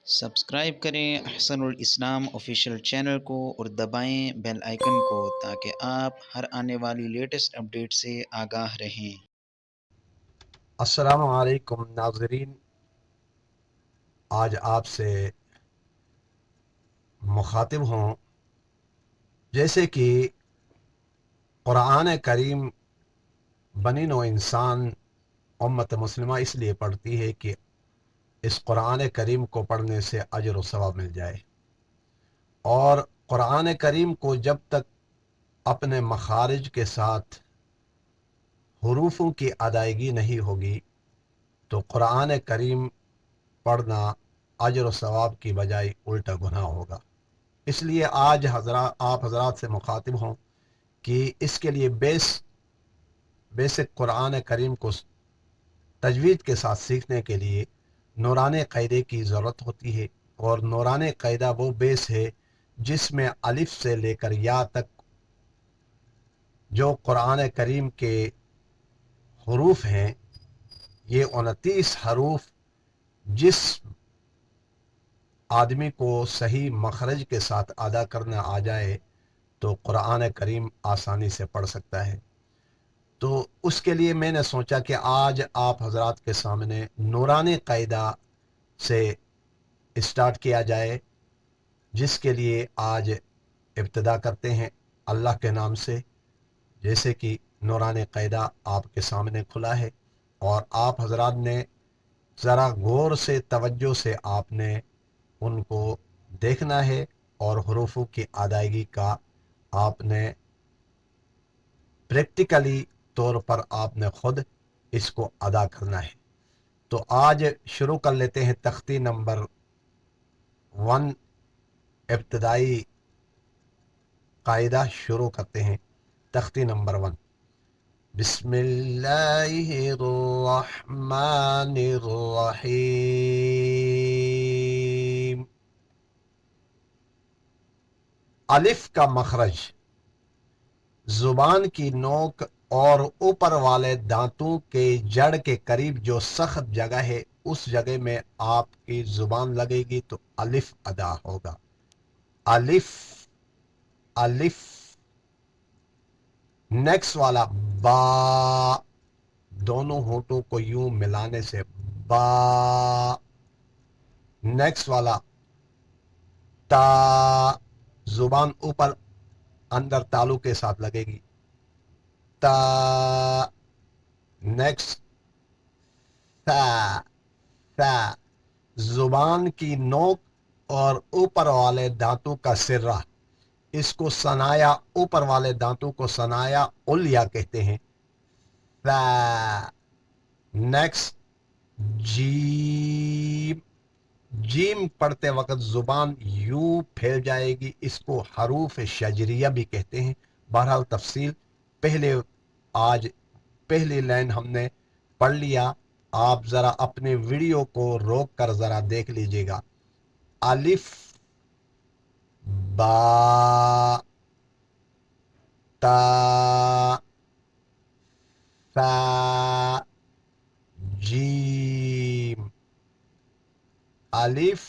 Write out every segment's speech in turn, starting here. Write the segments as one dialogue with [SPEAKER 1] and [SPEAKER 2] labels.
[SPEAKER 1] Subscribe کریں احسن الاسلام official channel کو اور دبائیں بیل آئیکن کو تاکہ آپ ہر آنے والی لیٹسٹ اپڈیٹ سے آگاہ رہیں۔
[SPEAKER 2] السلام علیکم ناظرین، آج آپ سے مخاطب ہوں۔ جیسے کہ قرآن کریم بنی نوع انسان امت مسلمہ اس لیے پڑھتی ہے کہ اس قرآن کریم کو پڑھنے سے اجر و ثواب مل جائے، اور قرآن کریم کو جب تک اپنے مخارج کے ساتھ حروفوں کی ادائیگی نہیں ہوگی تو قرآن کریم پڑھنا اجر و ثواب کی بجائے الٹا گناہ ہوگا۔ اس لیے آج آپ حضرات سے مخاطب ہوں کہ اس کے لیے بیسک قرآن کریم کو تجوید کے ساتھ سیکھنے کے لیے نورانی قاعدے کی ضرورت ہوتی ہے، اور نورانی قاعدہ وہ بیس ہے جس میں الف سے لے کر یا تک جو قرآن کریم کے حروف ہیں، یہ 29 حروف جس آدمی کو صحیح مخرج کے ساتھ ادا کرنا آ جائے تو قرآن کریم آسانی سے پڑھ سکتا ہے۔ تو اس کے لیے میں نے سوچا کہ آج آپ حضرات کے سامنے نورانی قاعدہ سے اسٹارٹ کیا جائے، جس کے لیے آج ابتدا کرتے ہیں اللہ کے نام سے۔ جیسے کہ نورانی قاعدہ آپ کے سامنے کھلا ہے، اور آپ حضرات نے ذرا غور سے توجہ سے آپ نے ان کو دیکھنا ہے، اور حروفوں کی ادائیگی کا آپ نے پریکٹیکلی طور پر آپ نے خود اس کو ادا کرنا ہے۔ تو آج شروع کر لیتے ہیں تختی نمبر 1، ابتدائی قاعدہ شروع کرتے ہیں۔ تختی نمبر 1، بسم اللہ الرحمن الرحیم۔ الف کا مخرج زبان کی نوک اور اوپر والے دانتوں کے جڑ کے قریب جو سخت جگہ ہے اس جگہ میں آپ کی زبان لگے گی تو الف ادا ہوگا۔ الف الف۔ نیکسٹ والا با، دونوں ہونٹوں کو یوں ملانے سے با۔ نیکسٹ والا تا، زبان اوپر اندر تالو کے ساتھ لگے گی تا۔ نیکسٹ تا، تا، زبان کی نوک اور اوپر والے دانتوں کا سرہ، اس کو ثنایا، اوپر والے دانتوں کو ثنایا علیا کہتے ہیں، تا۔ نیکسٹ جیم، جیم پڑھتے وقت زبان یوں پھیل جائے گی، اس کو حروف شجریہ بھی کہتے ہیں۔ بہرحال تفصیل آج پہلی لائن ہم نے پڑھ لیا، آپ ذرا اپنے ویڈیو کو روک کر ذرا دیکھ لیجئے گا۔ الف با تا ثا جیم۔ الف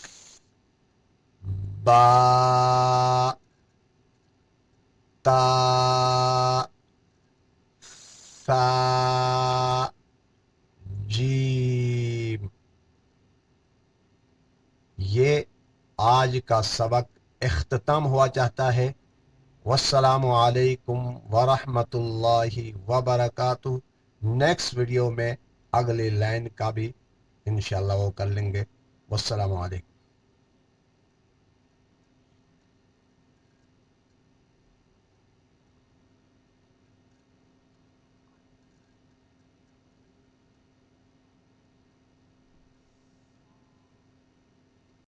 [SPEAKER 2] با تا ثا جیم۔ یہ آج کا سبق اختتام ہوا چاہتا ہے۔ والسلام علیکم ورحمۃ اللہ وبرکاتہ۔ نیکسٹ ویڈیو میں اگلی لائن کا بھی انشاءاللہ وہ کر لیں گے۔ والسلام علیکم۔